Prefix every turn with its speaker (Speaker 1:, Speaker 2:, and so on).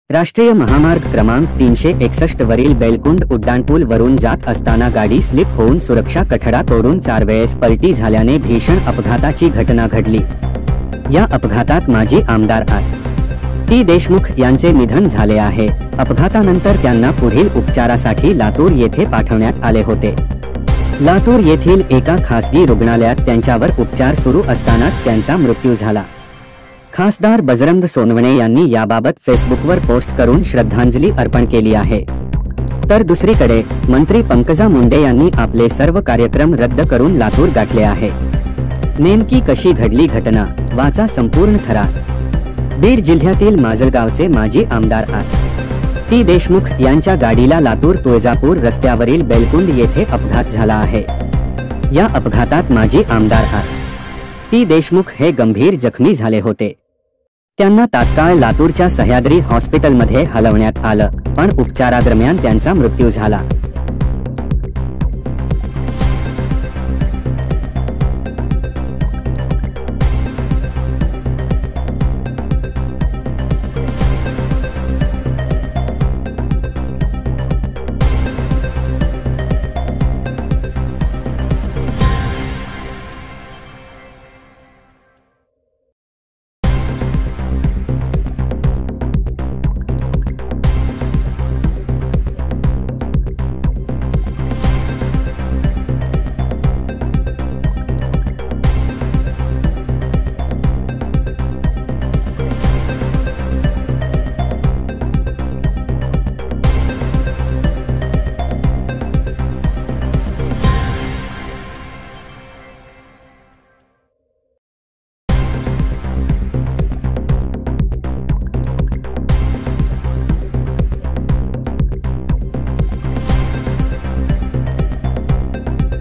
Speaker 1: राष्ट्रीय महामार्ग क्रमांक 361 वरील बेलकुंड उड्डाणपूल वरून जात असताना गाडी स्लिप होऊन सुरक्षा कठडा तोडून 4 वेळेस पलटी झाल्याने भीषण अपघाताची घटना घडली। या अपघातात माजी आमदार टी देशमुख यांचे निधन झाले आहे। अपघातानंतर त्यांना पुढील उपचारासाठी लातूर येथे पाठवण्यात आले होते। लातूर येथील एका खासगी रुग्णालयात त्यांच्यावर उपचार सुरू असतानाच त्यांचा मृत्यू झाला। खासदार बजरंग सोनवणे यांनी याबाबत फेसबुकवर पोस्ट करून श्रद्धांजली अर्पण केली आहे। तर दुसरीकडे मंत्री पंकजा मुंडे यांनी आपले सर्व कार्यक्रम रद्द करून लातूर गाठले आहे। नेमकी कशी घडली घटना, वाचा संपूर्ण थरार। बीड जिल्ह्यातील माजलगावचे माजी आमदार टी देशमुख यांच्या गाडीला लातूर तुळजापूर रस्त्यावरील बेलकुंड येथे अपघात झाला आहे। या अपघातात माजी आमदार टी देशमुख हे गंभीर जखमी झाले होते। त्यांना तात्काळ लातूरच्या सह्याद्री हॉस्पिटलमध्ये हलवण्यात आलं, पण उपचारादरम्यान त्यांचा मृत्यू झाला।